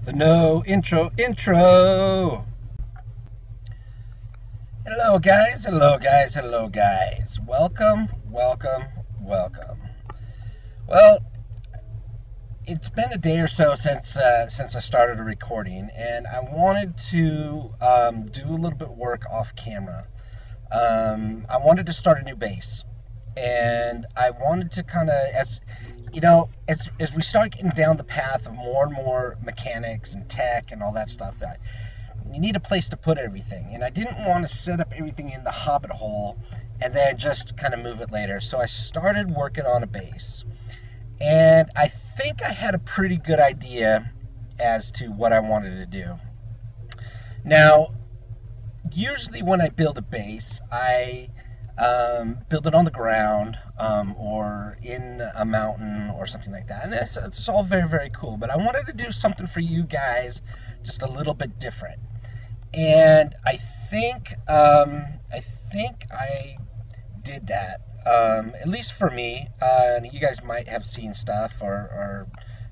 The no intro. Hello guys, hello guys, hello guys. Welcome. Well, it's been a day or so since I started recording, and I wanted to do a little bit of work off camera. I wanted to start a new base, and I wanted to kind of, as you know, as we start getting down the path of more and more mechanics and tech and all that stuff, you need a place to put everything. And I didn't want to set up everything in the hobbit hole and then just kind of move it later. So I started working on a base. And I think I had a pretty good idea as to what I wanted to do. Now, usually when I build a base, I build it on the ground or in a mountain or something like that. And it's all very, very cool. But I wanted to do something for you guys just a little bit different. And I think I did that. At least for me. You guys might have seen stuff or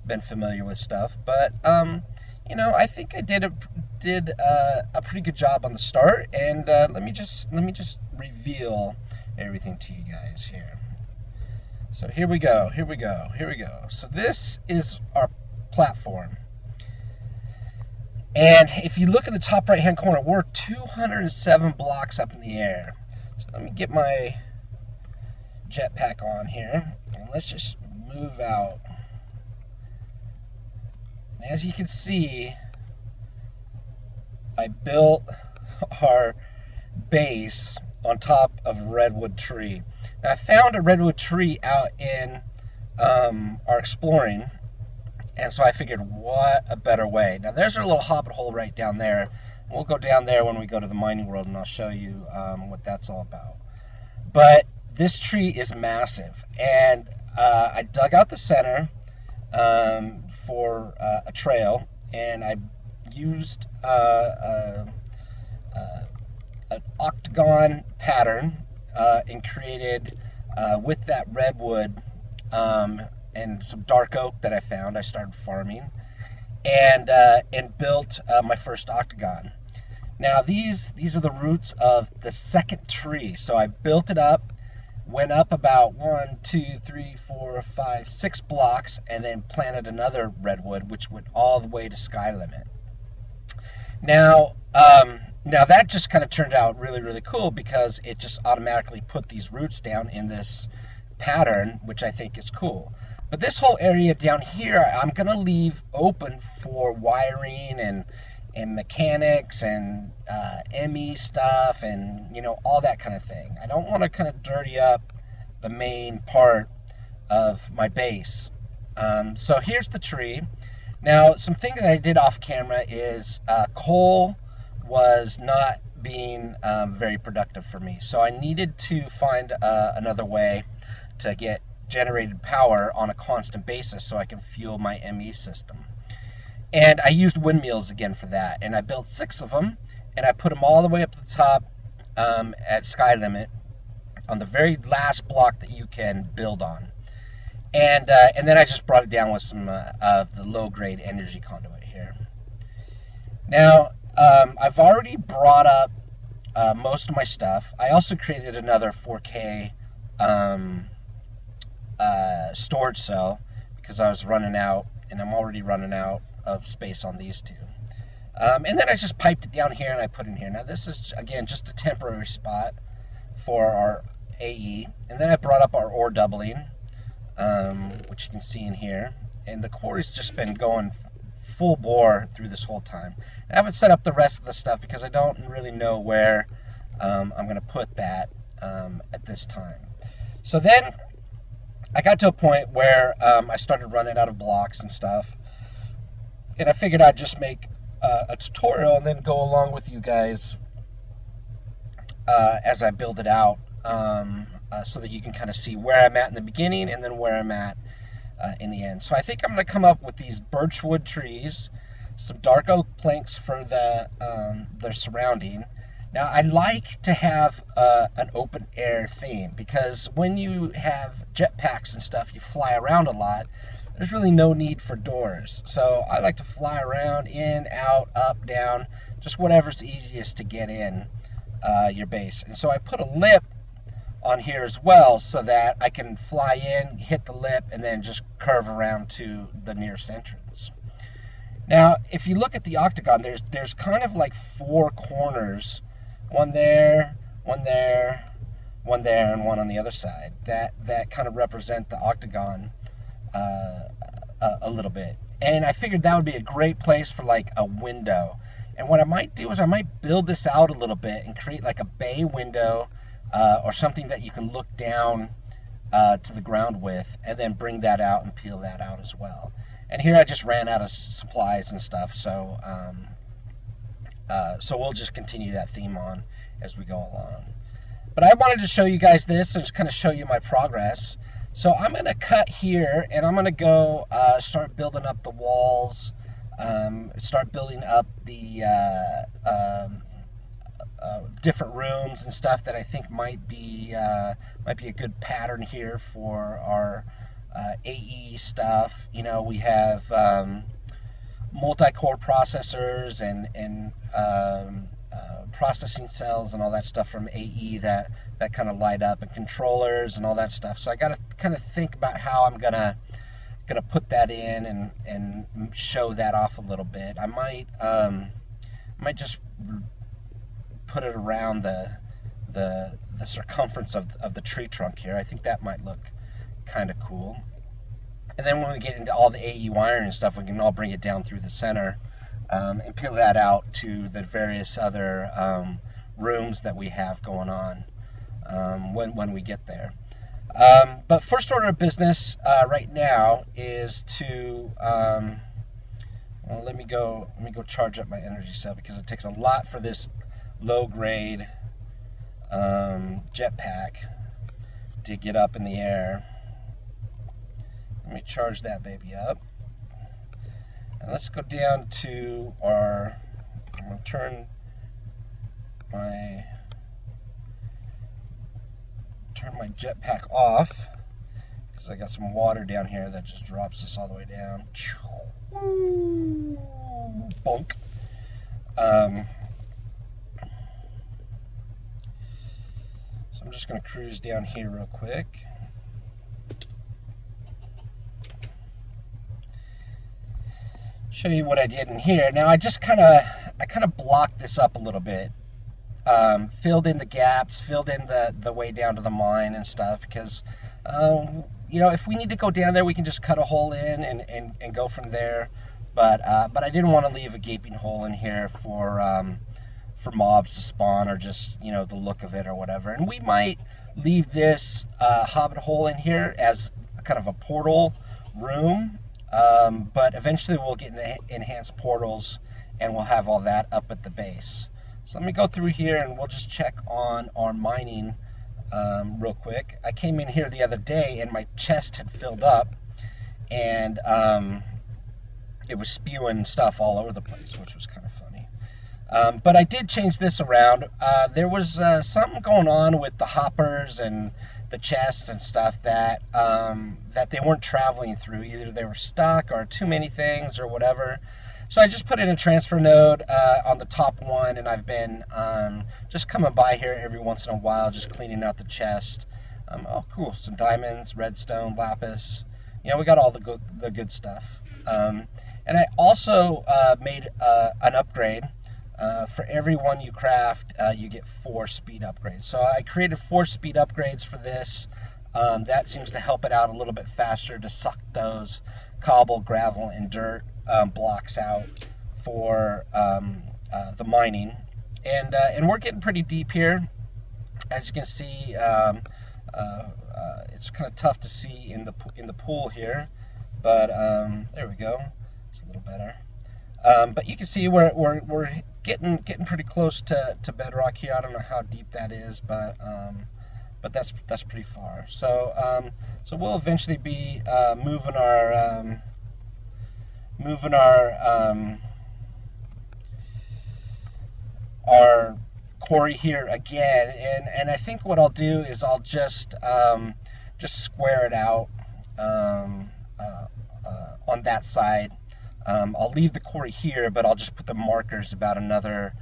been familiar with stuff, but I think I did a pretty good job on the start. And let me just reveal everything to you guys here. So here we go. So this is our platform. And if you look at the top right hand corner, we're 207 blocks up in the air. So let me get my jetpack on here, and let's just move out. And as you can see, I built our base on top of a redwood tree. Now, I found a redwood tree out in our exploring, and so I figured, what a better way. Now, there's our little hobbit hole right down there. We'll go down there when we go to the mining world, and I'll show you what that's all about. But this tree is massive, and I dug out the center for a trail, and I used an octagon pattern and created with that redwood and some dark oak that I found. I started farming and built my first octagon. Now these are the roots of the second tree. So I built it up, went up about 6 blocks, and then planted another redwood, which went all the way to sky limit. Now that just kind of turned out really, really cool because it just automatically put these roots down in this pattern, which I think is cool. But this whole area down here, I'm going to leave open for wiring and mechanics and ME stuff and, all that kind of thing. I don't want to kind of dirty up the main part of my base. So here's the tree. Now, some things that I did off camera is coal was not being very productive for me. So I needed to find another way to get generated power on a constant basis so I can fuel my ME system. And I used windmills again for that. And I built 6 of them, and I put them all the way up to the top at sky limit on the very last block that you can build on. And then I just brought it down with some of the low-grade energy conduit here. Now, I've already brought up most of my stuff. I also created another 4K storage cell because I was running out, and I'm already running out of space on these two. And then I just piped it down here and I put it in here. Now this is, again, just a temporary spot for our AE. And then I brought up our ore doubling, which you can see in here. And the quarry's just been going full bore through this whole time. I haven't set up the rest of the stuff because I don't really know where I'm going to put that at this time. So then I got to a point where I started running out of blocks and stuff. And I figured I'd just make a tutorial and then go along with you guys as I build it out so that you can kind of see where I'm at in the beginning and then where I'm at in the end. So I think I'm going to come up with these birchwood trees, some dark oak planks for their surrounding. Now I like to have an open air theme because when you have jetpacks and stuff, you fly around a lot. there's really no need for doors. So I like to fly around, in, out, up, down, just whatever's easiest to get in your base. And so I put a lip on here as well so that I can fly in, hit the lip, and then just curve around to the nearest entrance. Now, if you look at the octagon, there's kind of like 4 corners, one there, one there, one there, and one on the other side, that kind of represent the octagon a little bit. And I figured that would be a great place for like a window. And what I might do is I might build this out a little bit and create like a bay window or something that you can look down to the ground with, and then bring that out and peel that out as well. And here I just ran out of supplies and stuff, so so we'll just continue that theme on as we go along. But I wanted to show you guys this and just kind of show you my progress. So I'm going to cut here, and I'm going to go start building up the walls, start building up the different rooms and stuff that I think might be a good pattern here for our AE stuff. You know, we have multi-core processors and processing cells and all that stuff from AE that kind of light up, and controllers and all that stuff. So I got to kind of think about how I'm gonna put that in and show that off a little bit. I might just put it around the circumference of the tree trunk here. I think that might look kind of cool. And then when we get into all the AE wiring and stuff, we can all bring it down through the center and peel that out to the various other rooms that we have going on when we get there. But first order of business right now is to well, let me go charge up my energy cell, because it takes a lot for this low grade jetpack to get up in the air. Let me charge that baby up. And let's go down to our, I'm going to turn my jetpack off, because I got some water down here that just drops us all the way down. Bonk. So I'm just going to cruise down here real quick. Show you what I did in here. Now I kind of blocked this up a little bit, filled in the gaps, filled in the way down to the mine and stuff, because you know, if we need to go down there, we can just cut a hole in and go from there. But I didn't want to leave a gaping hole in here for mobs to spawn, or just, you know, the look of it or whatever. And we might leave this hobbit hole in here as kind of a portal room. But eventually we'll get enhanced portals, and we'll have all that up at the base. So let me go through here and we'll just check on our mining real quick. I came in here the other day and my chest had filled up, and it was spewing stuff all over the place, which was kind of funny. But I did change this around. There was something going on with the hoppers and the chests and stuff that they weren't traveling through. Either they were stuck or too many things or whatever. So I just put in a transfer node on the top one, and I've been just coming by here every once in a while, just cleaning out the chest. Oh, cool! Some diamonds, redstone, lapis. You know, we got all the good stuff. And I also made an upgrade. For every one you craft, you get 4 speed upgrades. So I created 4 speed upgrades for this. That seems to help it out a little bit faster to suck those cobble, gravel, and dirt blocks out for the mining. And we're getting pretty deep here. As you can see, it's kind of tough to see in the pool here, but there we go. It's a little better. But you can see we're getting pretty close to bedrock here. I don't know how deep that is, but that's pretty far. So so we'll eventually be moving our quarry here again, and I think what I'll do is I'll just square it out on that side. I'll leave the quarry here, but I'll just put the markers about another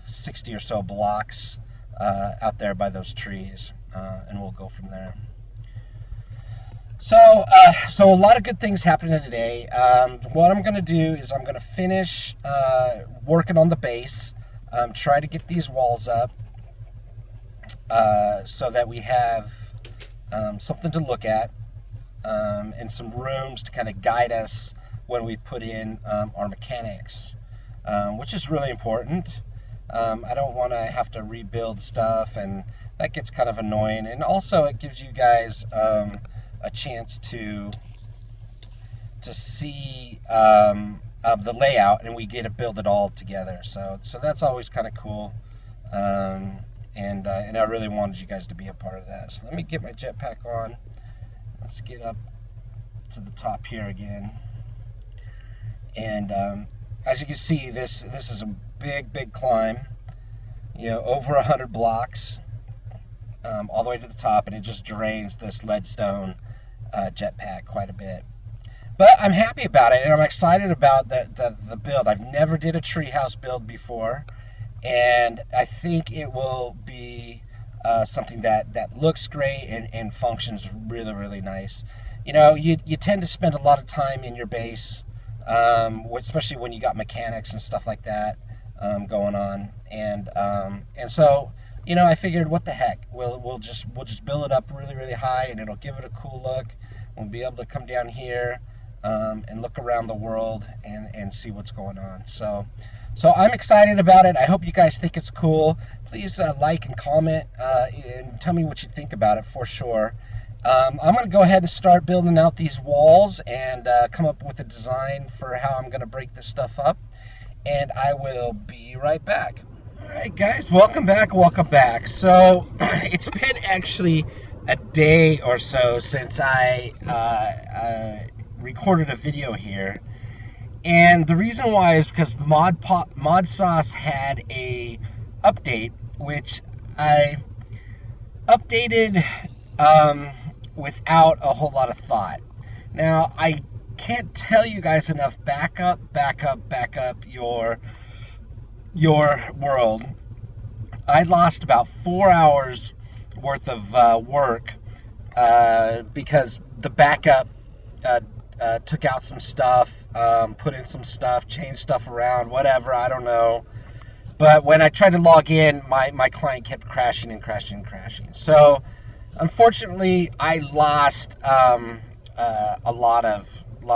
60 or so blocks out there by those trees, and we'll go from there. So a lot of good things happening today. What I'm going to do is I'm going to finish working on the base, try to get these walls up so that we have something to look at, and some rooms to kind of guide us when we put in our mechanics, which is really important. I don't want to have to rebuild stuff, and that gets kind of annoying. And also it gives you guys a chance to see the layout, and we get to build it all together. So that's always kind of cool. And I really wanted you guys to be a part of that. So let me get my jetpack on. Let's get up to the top here again. And as you can see, this is a big climb. You know, over 100 blocks, all the way to the top, and it just drains this leadstone jetpack quite a bit. But I'm happy about it, and I'm excited about the build. I've never did a treehouse build before, and I think it will be something that looks great and functions really nice. You know, you tend to spend a lot of time in your base, especially when you got mechanics and stuff like that going on, and so, you know, I figured, what the heck, we'll just build it up really high, and it'll give it a cool look. We'll be able to come down here and look around the world and see what's going on. So I'm excited about it. I hope you guys think it's cool. Please like and comment and tell me what you think about it for sure. I'm going to go ahead and start building out these walls and come up with a design for how I'm going to break this stuff up, and I will be right back. Alright guys, welcome back. So it's been actually a day or so since I recorded a video here, and the reason why is because Modsauce had a update, which I updated without a whole lot of thought. Now, I can't tell you guys enough, back up your world. I lost about 4 hours worth of work because the backup took out some stuff, put in some stuff, changed stuff around, whatever, I don't know. But when I tried to log in, my client kept crashing and crashing. So unfortunately, I lost a lot of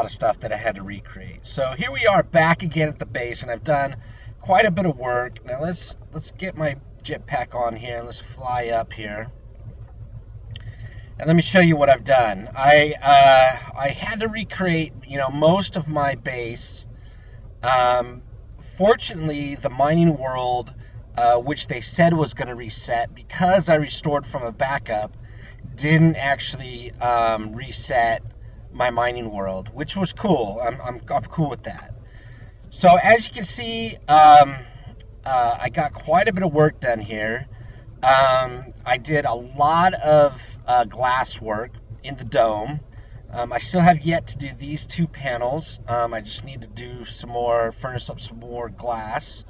stuff that I had to recreate. So here we are back again at the base, and I've done quite a bit of work. Now let's get my jetpack on here and let's fly up here. And let me show you what I've done. I had to recreate, you know, most of my base. Fortunately, the mining world, which they said was going to reset, because I restored from a backup, didn't actually reset my mining world, which was cool. I'm cool with that. So as you can see, I got quite a bit of work done here. I did a lot of glass work in the dome. I still have yet to do these two panels. I just need to do some more, furnace up some more glass,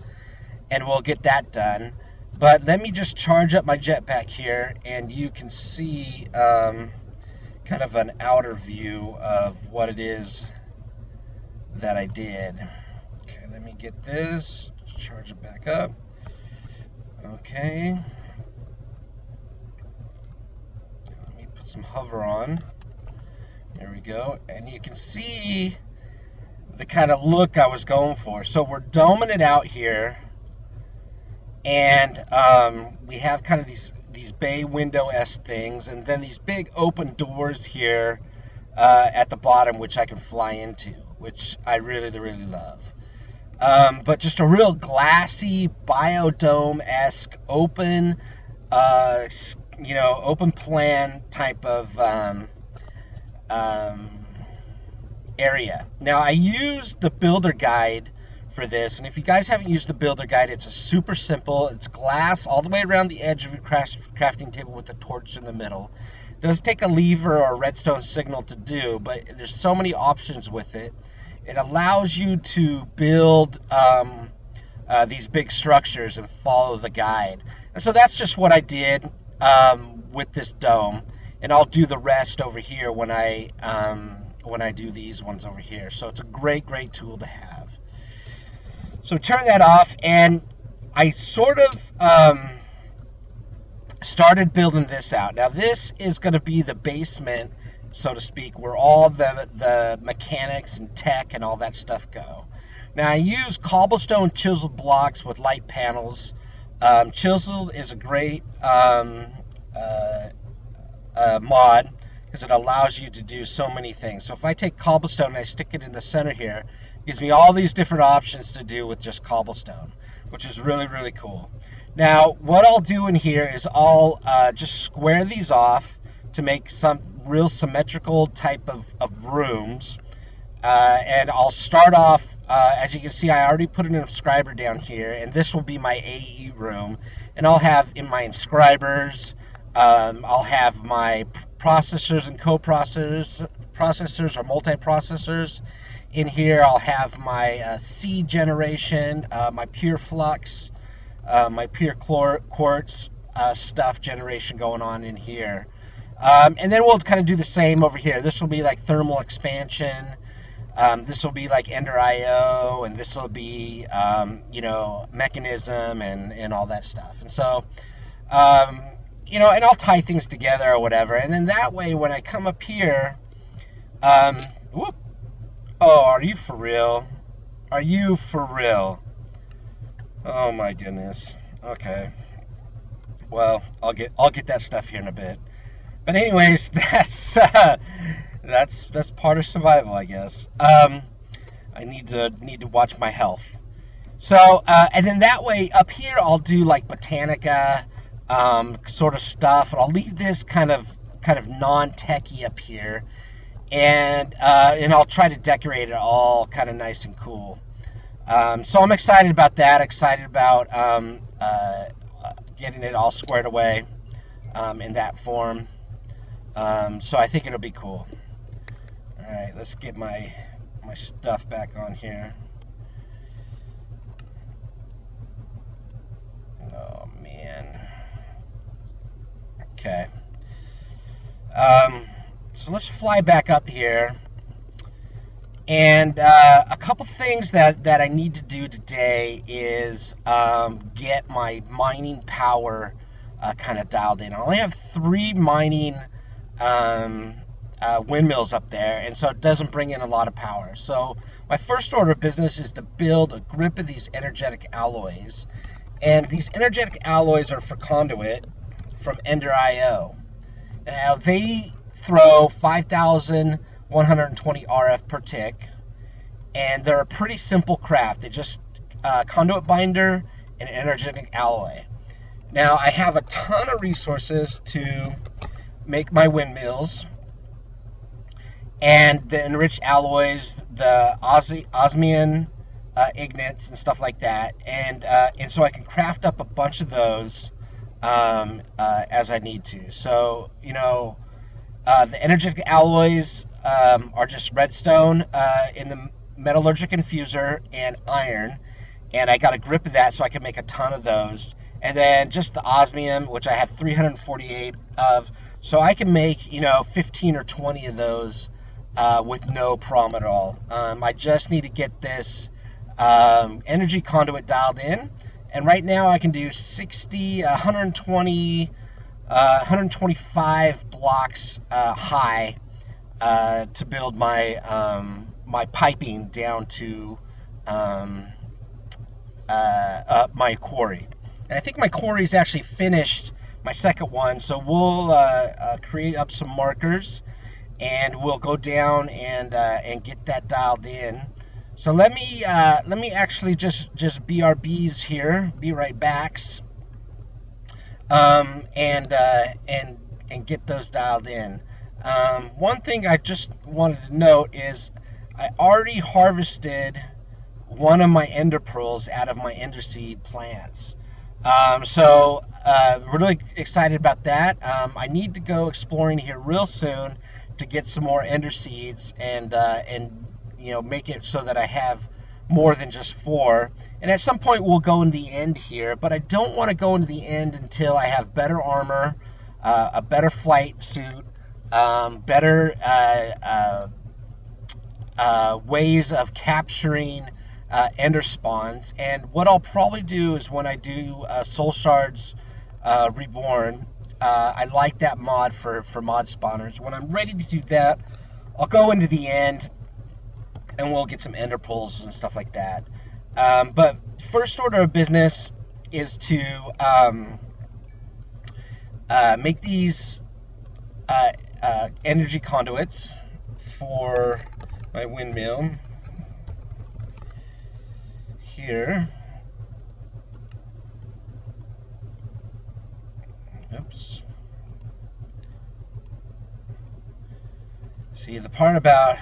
and we'll get that done. But let me just charge up my jetpack here, and you can see kind of an outer view of what it is that I did. Okay, let me get this, charge it back up. Okay. Let me put some hover on. There we go. And you can see the kind of look I was going for. So we're doming it out here, and we have kind of these bay window-esque things, and then these big open doors here at the bottom, which I can fly into, which I really love. But just a real glassy, biodome-esque, open, you know, open plan type of area. Now, I used the builder guide for this, and if you guys haven't used the builder guide, it's a super simple. It's glass all the way around the edge of your crafting table with a torch in the middle. It does take a lever or a redstone signal to do, but there's so many options with it. It allows you to build these big structures and follow the guide. And so that's just what I did with this dome, and I'll do the rest over here when I do these ones over here. So it's a great tool to have. So turn that off, and I sort of started building this out. Now this is going to be the basement, so to speak, where all the mechanics and tech and all that stuff go. Now I use cobblestone chiseled blocks with light panels. Chiseled is a great mod because it allows you to do so many things. So if I take cobblestone and I stick it in the center here, it gives me all these different options to do with just cobblestone, which is really cool. Now what I'll do in here is I'll just square these off to make some real symmetrical type of rooms, and I'll start off, as you can see, I already put an inscriber down here, and this will be my AE room, and I'll have in my inscribers, I'll have my processors and co-processors or multiprocessors in here. I'll have my seed generation, my pure flux, my pure quartz stuff generation going on in here. And then we'll kind of do the same over here. This will be like thermal expansion. This will be like Ender IO, and this will be, you know, mechanism and all that stuff. And so, you know, and I'll tie things together or whatever. And then that way, when I come up here, whoop. Oh, are you for real? Are you for real? Oh my goodness. Okay. Well, I'll get that stuff here in a bit. But anyways, that's part of survival, I guess. I need to watch my health. So and then that way up here I'll do like Botanica sort of stuff, and I'll leave this kind of non-techy up here, and I'll try to decorate it all kind of nice and cool. So I'm excited about that. Excited about getting it all squared away in that form. So I think it'll be cool. All right, let's get my stuff back on here. Oh man. Okay. So let's fly back up here. And a couple things that I need to do today is get my mining power kind of dialed in. I only have 3 mining windmills up there, and so it doesn't bring in a lot of power. So my first order of business is to build a grip of these energetic alloys, and these energetic alloys are for conduit from Ender IO. Now they throw 5,120 RF per tick, and they're a pretty simple craft. They just conduit binder and energetic alloy. Now I have a ton of resources to make my windmills, and the enriched alloys, the osmium ignites and stuff like that, and so I can craft up a bunch of those as I need to. So you know, the energetic alloys are just redstone in the metallurgic infuser and iron, and I got a grip of that so I can make a ton of those. And then just the osmium, which I have 348 of, so I can make, you know, 15 or 20 of those with no problem at all. I just need to get this energy conduit dialed in, and right now I can do 60, 120, 125 blocks high to build my my piping down to my quarry. And I think my quarry is actually finished, my second one, so we'll create up some markers, and we'll go down and get that dialed in. So let me actually just BRBs here, be right backs, and get those dialed in. One thing I just wanted to note is I already harvested one of my ender pearls out of my ender seed plants. We're really excited about that. I need to go exploring here real soon to get some more ender seeds and make it so that I have more than just 4. And at some point we'll go into the end here, but I don't want to go into the end until I have better armor, a better flight suit, better ways of capturing ender spawns. And what I'll probably do is when I do Soul Shards Reborn, I like that mod for mod spawners. When I'm ready to do that, I'll go into the end and we'll get some ender pulls and stuff like that. But first order of business is to make these energy conduits for my windmill here. Oops. See, the part about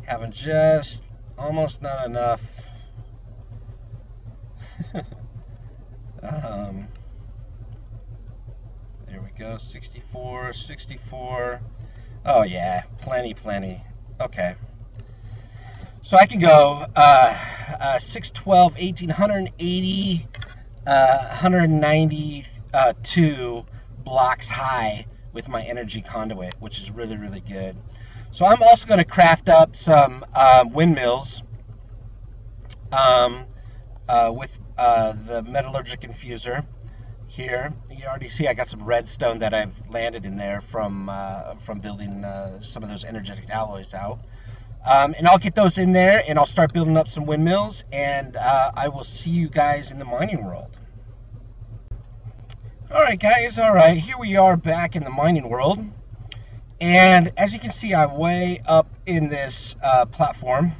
having just almost not enough there we go, 64, 64. Oh yeah, plenty. Okay. So I can go 612, 18, 180, 192 blocks high with my energy conduit, which is really good. So I'm also going to craft up some windmills with the metallurgic infuser here. You already see I got some redstone that I've landed in there from building some of those energetic alloys out. And I'll get those in there, and I'll start building up some windmills, and I will see you guys in the mining world. Alright guys, alright, here we are back in the mining world. And as you can see, I'm way up in this platform.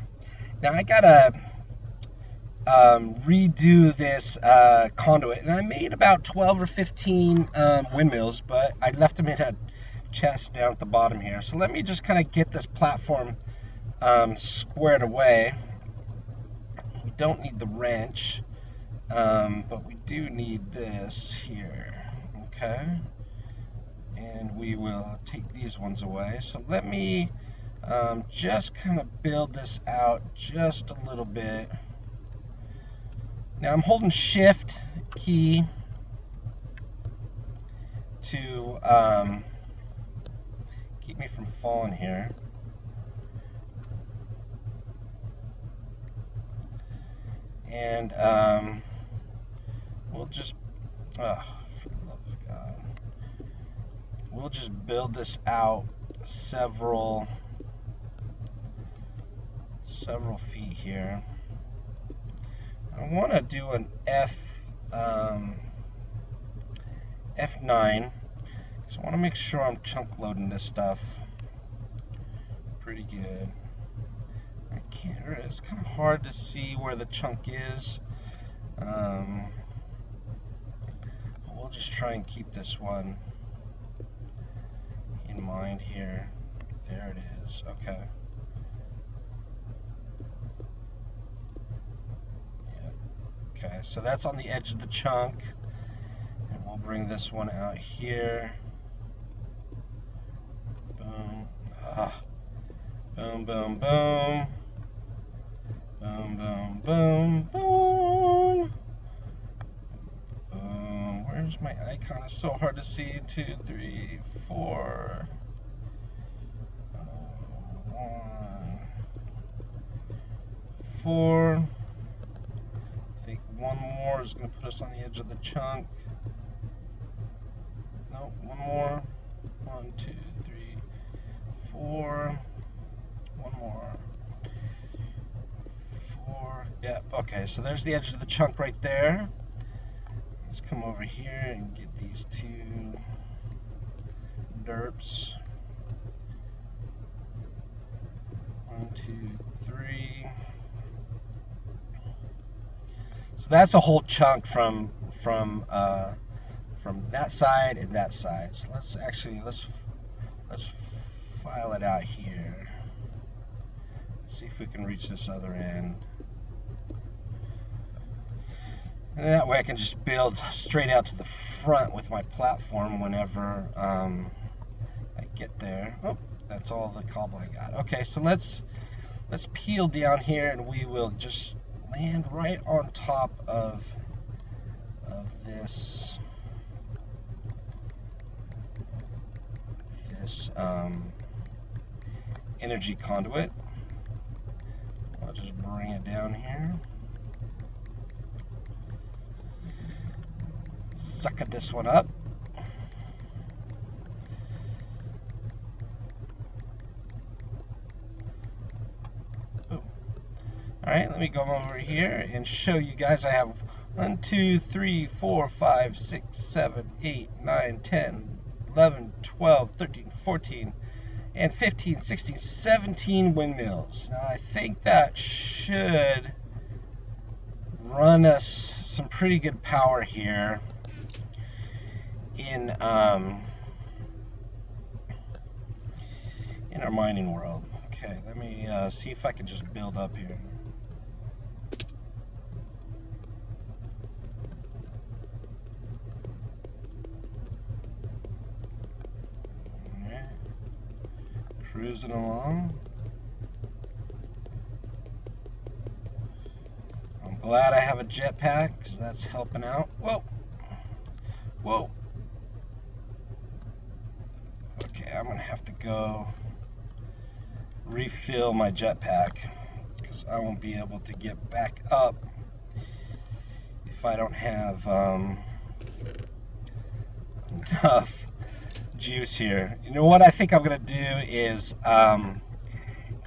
Now I gotta redo this conduit, and I made about 12 or 15 windmills, but I left them in a chest down at the bottom here. So let me just kind of get this platform squared away. We don't need the wrench, but we do need this here. Okay, and we will take these ones away. So let me just kind of build this out just a little bit. Now I'm holding shift key to keep me from falling here. And we'll just, for the love of God, we'll just build this out several feet here. I want to do an F9, because I want to make sure I'm chunk loading this stuff pretty good. I can't, it's kind of hard to see where the chunk is. We'll just try and keep this one in mind here. There it is. Okay. Okay, so that's on the edge of the chunk, and we'll bring this one out here. Boom. Boom, boom, boom. Boom, boom, boom, boom. Boom. Where's my icon? It's so hard to see. 2, 3, 4. 1, 4. I think one more is going to put us on the edge of the chunk. Nope, one more. 1, 2, 3, 4. One more. 4. Yep, okay, so there's the edge of the chunk right there. Let's come over here and get these 2 derps. 1, 2, 3. So that's a whole chunk from that side and that side. So let's file it out here. Let's see if we can reach this other end. And that way I can just build straight out to the front with my platform whenever I get there. Oh, that's all the cobble I got. Okay, so let's peel down here, and we will just land right on top of this energy conduit. I'll just bring it down here. Sucker this one up. Alright, let me go over here and show you guys. I have 1, 2, 3, 4, 5, 6, 7, 8, 9, 10, 11, 12, 13, 14, and 15, 16, 17 windmills. Now I think that should run us some pretty good power here in our mining world. Okay, let me see if I can just build up here. Cruising along. I'm glad I have a jetpack because that's helping out. Whoa. Whoa. Okay, I'm going to have to go refill my jetpack because I won't be able to get back up if I don't have enough juice here. You know what I think I'm gonna do is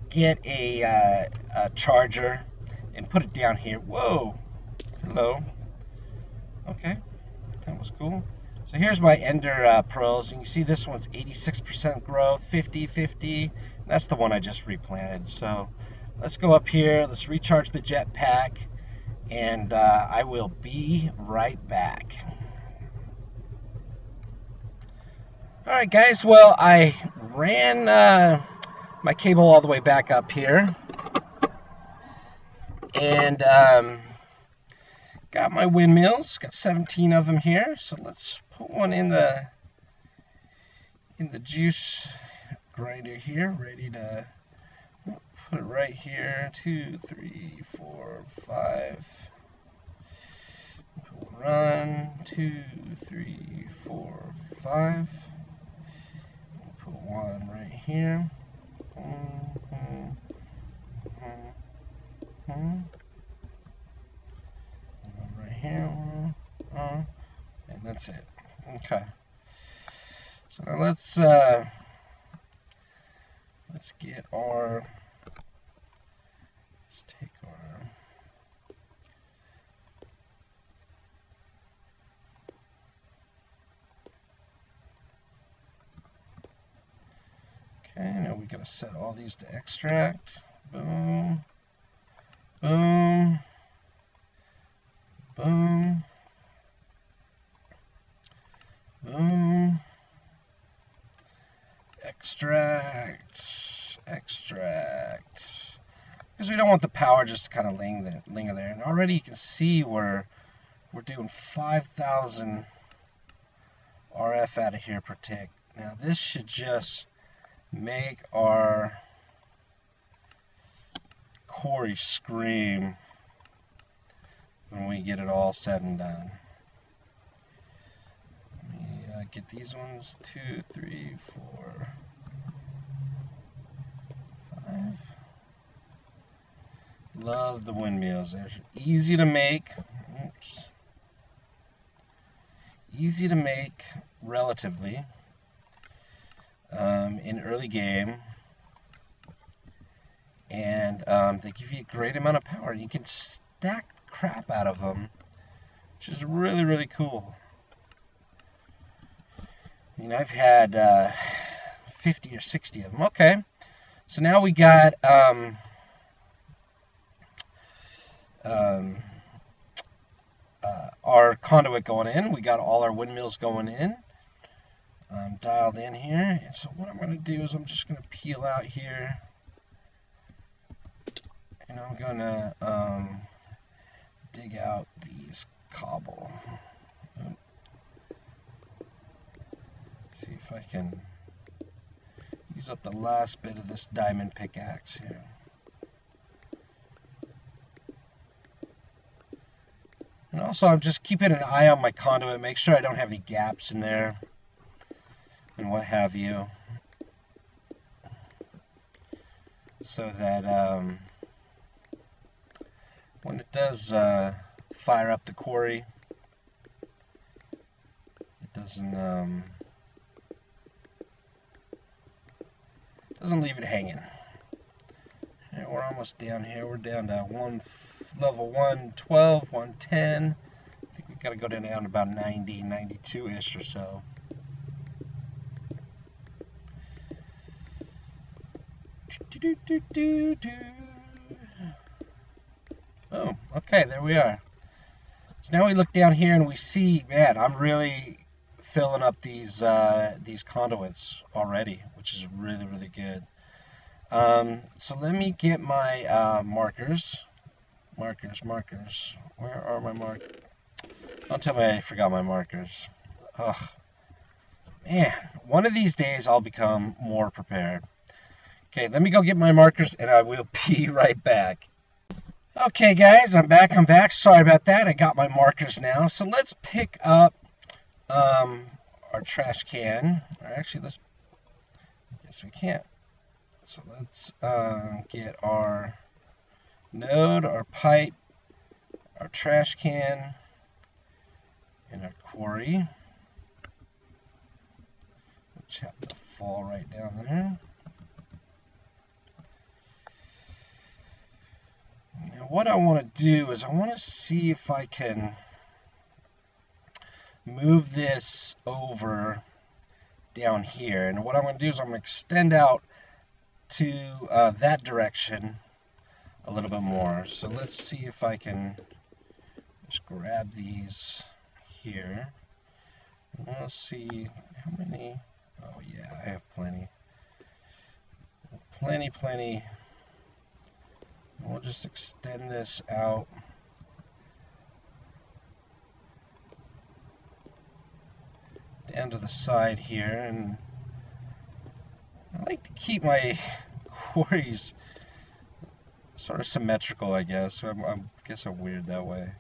get a charger and put it down here. Whoa, hello. Okay, that was cool. So here's my Ender pearls, and you see this one's 86% growth, 50, 50. That's the one I just replanted. So let's go up here. Let's recharge the jetpack, and I will be right back. Alright guys, well I ran my cable all the way back up here and got my windmills, got 17 of them here, so let's put one in the juice grinder here, ready to put it right here. 2, 3, 4, 5. Run 2, 3, 4, 5. Put one right here. One right here. And that's it. Okay. So now let's get our. Let's take our. Okay, now we gotta set all these to extract. Boom, boom, boom, boom. Extract, extract. Because we don't want the power just to kind of linger there. And already you can see we're doing 5,000 RF out of here per tick. Now this should just make our quarry scream when we get it all said and done. Let me get these ones. 2, 3, 4, 5. Love the windmills. They're easy to make. Oops. Easy to make relatively. In early game, and they give you a great amount of power. You can stack the crap out of them, which is really, really cool. I mean, I've had 50 or 60 of them. Okay, so now we got our conduit going in. We got all our windmills going in. Dialed in here, and so what I'm going to do is I'm just going to peel out here, and I'm going to dig out these cobble. See if I can use up the last bit of this diamond pickaxe here. And also, I'm just keeping an eye on my conduit, make sure I don't have any gaps in there and what have you, so that when it does fire up the quarry, it doesn't leave it hanging. And we're almost down here. We're down to level 112, 110. I think we've got to go down to about 90, 92-ish or so. Oh, okay, there we are. So now we look down here and we see, man, I'm really filling up these conduits already, which is really, really good. So let me get my markers. Markers. Where are my markers? Don't tell me I forgot my markers. Ugh. Man, one of these days I'll become more prepared. Okay, let me go get my markers and I will be right back. Okay guys, I'm back. Sorry about that. I got my markers now. So let's pick up our trash can. Or actually, yes we can't. So let's get our node, our pipe, our trash can, and our quarry, which happened to fall right down there. Now what I want to do is I want to see if I can move this over down here. And what I'm going to do is I'm going to extend out to that direction a little bit more. So let's see if I can just grab these here. And we'll see how many. Oh yeah, I have plenty. Plenty. And we'll just extend this out. Down to the side here, and I like to keep my quarries sort of symmetrical, I guess. I guess I'm weird that way.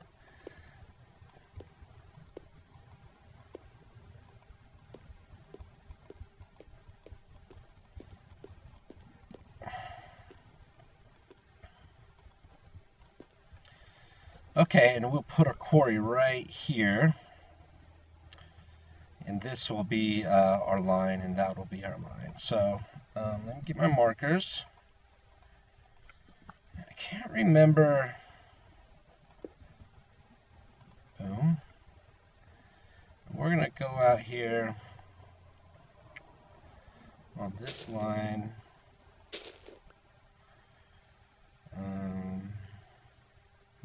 Okay, and we'll put our quarry right here. And this will be our line, and that will be our line. So let me get my markers. I can't remember. Boom. We're going to go out here on this line.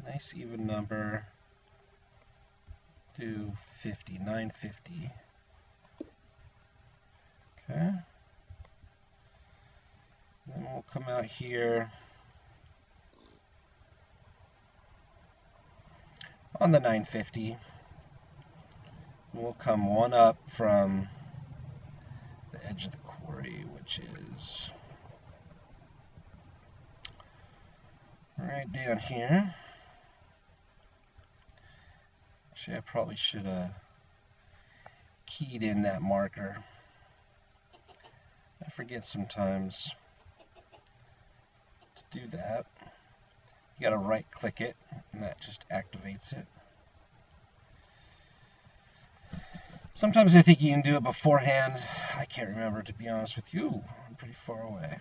Nice even number. Do 50, 950. Okay. Then we'll come out here on the 950. We'll come one up from the edge of the quarry, which is right down here. Actually, I probably should have keyed in that marker. I forget sometimes to do that. You gotta right click it, and that just activates it. Sometimes I think you can do it beforehand. I can't remember, to be honest with you. I'm pretty far away.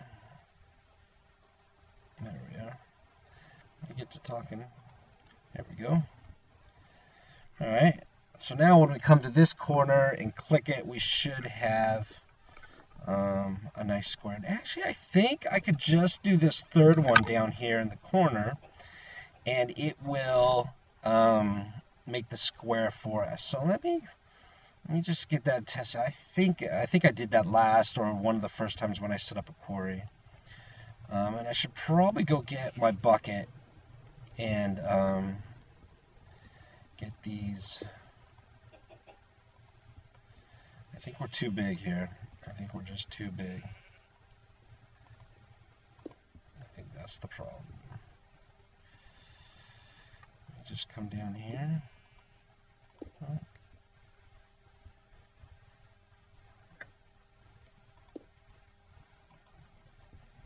There we are. I get to talking. There we go. Alright, so now when we come to this corner and click it, we should have a nice square. And actually, I think I could just do this third one down here in the corner, and it will make the square for us. So let me just get that tested. I think I did that last, or one of the first times when I set up a quarry. And I should probably go get my bucket and get these. I think we're too big here. I think we're just too big. I think that's the problem. Just come down here. Oh.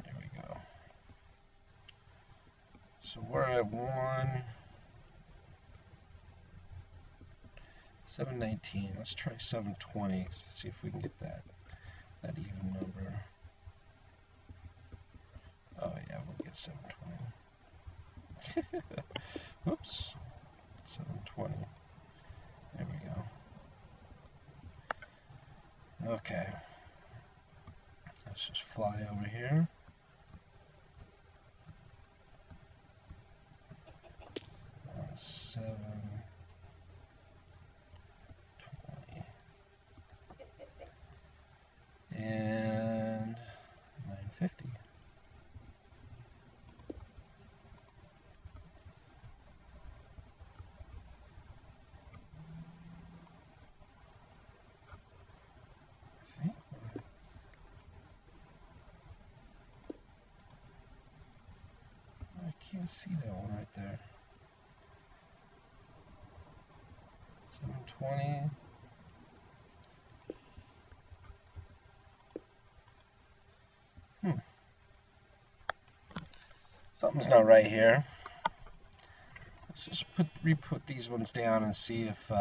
There we go. So we're at 719. Let's try 720. See if we can get that even number. Oh yeah, we'll get 720. Oops. 720. There we go. Okay. Let's just fly over here. Seven. And 950. I think I can't see that one right there. 720. Something's not right here. Let's just re-put these ones down and see if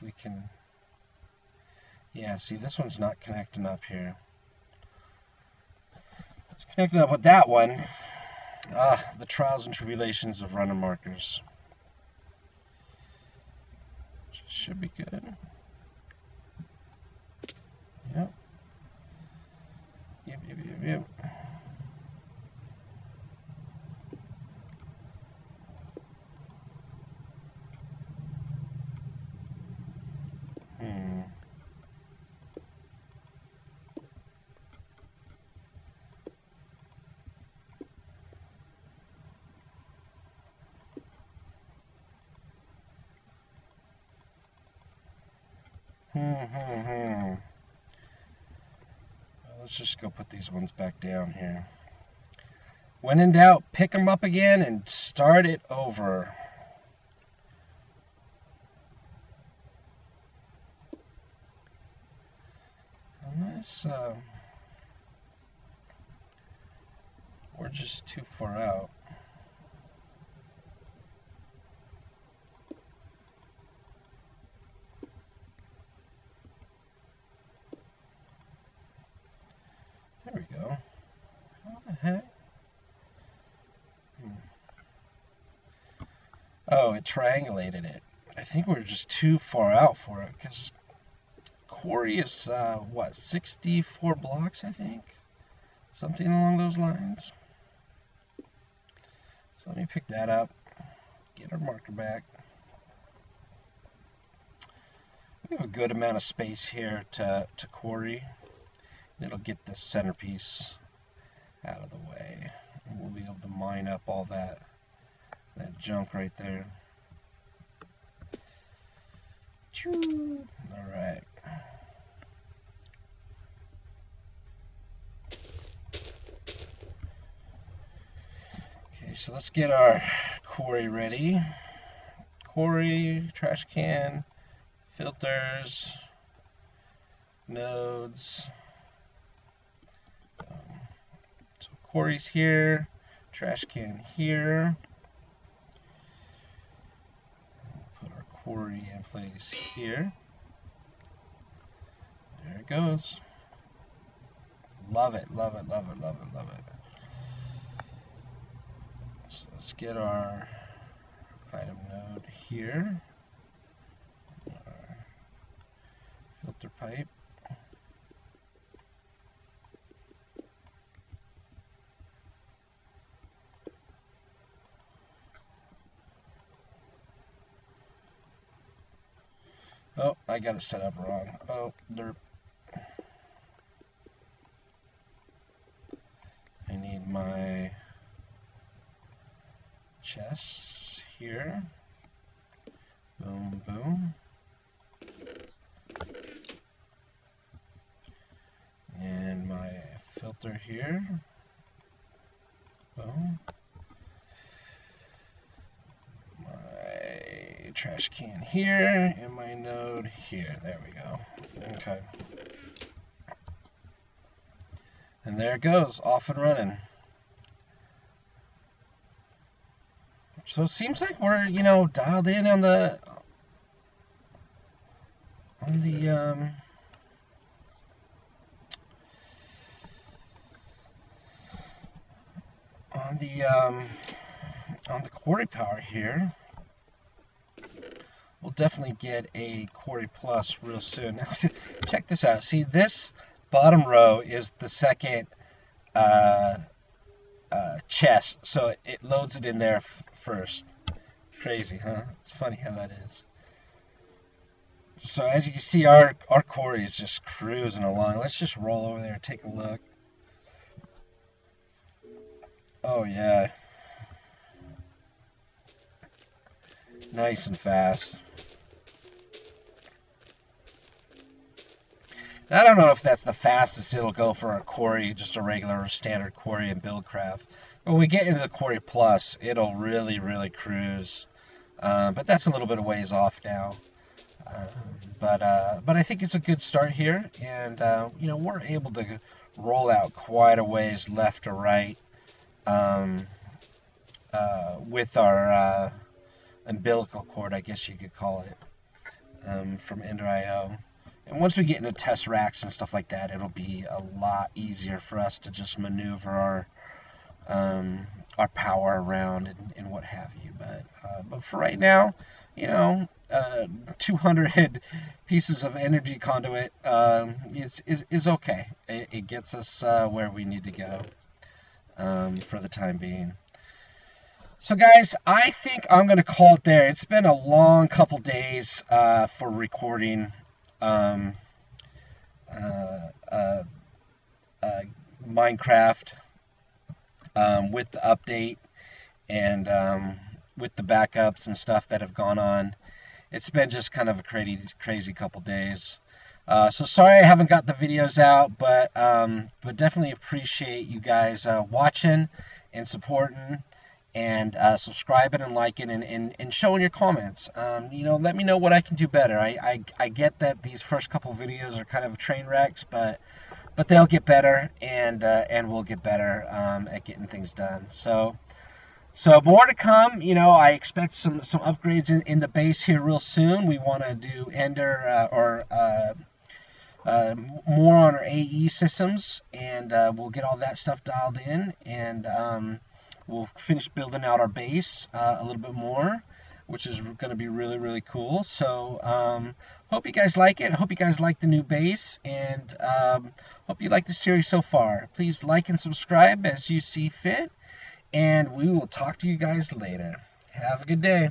we can. Yeah, see, this one's not connecting up here. It's connecting up with that one. The trials and tribulations of runner markers. Should be good. Yep. Yep. Let's just go put these ones back down here. When in doubt, pick them up again and start it over. Unless we're just too far out. There we go. How the heck? Oh, it triangulated it. I think we're just too far out for it, because quarry is, what, 64 blocks, I think? Something along those lines. So let me pick that up, get our marker back. We have a good amount of space here to quarry. It'll get this centerpiece out of the way, and we'll be able to mine up all that junk right there. All right. Okay, so let's get our quarry ready. Quarry, trash can, filters, nodes. So quarry's here, trash can here. Put our quarry in place here. There it goes. Love it, love it, love it, love it, love it. So let's get our item node here. Our filter pipe. Oh, I got it set up wrong. Oh, derp. I need my chest here. Boom, boom. And my filter here. Boom. My trash can here, and my node here. There we go. Okay. And there it goes, off and running. So it seems like we're, you know, dialed in on the on the quarry power here. We'll definitely get a quarry plus real soon. Now, check this out. See, this bottom row is the second chest, so it loads it in there first. Crazy, huh? It's funny how that is. So as you can see, our quarry is just cruising along. Let's just roll over there and take a look. Oh yeah, nice and fast. I don't know if that's the fastest it'll go for a quarry, just a regular standard quarry in Buildcraft. When we get into the Quarry Plus, it'll really, really cruise. But that's a little bit of ways off now. But I think it's a good start here, and you know, we're able to roll out quite a ways left or right with our umbilical cord, I guess you could call it, from Ender.io. And once we get into test racks and stuff like that, it'll be a lot easier for us to just maneuver our power around and what have you. But for right now, you know, 200 pieces of energy conduit is okay. It gets us where we need to go for the time being. So guys, I think I'm going to call it there. It's been a long couple days for recording Minecraft with the update and with the backups and stuff that have gone on. It's been just kind of a crazy couple days. So sorry I haven't got the videos out, but definitely appreciate you guys watching and supporting and subscribing and liking and showing your comments. You know, let me know what I can do better. I get that these first couple videos are kind of train wrecks, but they'll get better, and we'll get better at getting things done. So more to come. You know, I expect some upgrades in the base here real soon. We want to do Ender more on our AE systems, and we'll get all that stuff dialed in, and we'll finish building out our base a little bit more, which is going to be really, really cool. So hope you guys like it. Hope you guys like the new base, and hope you like the series so far. Please like and subscribe as you see fit, and we will talk to you guys later. Have a good day.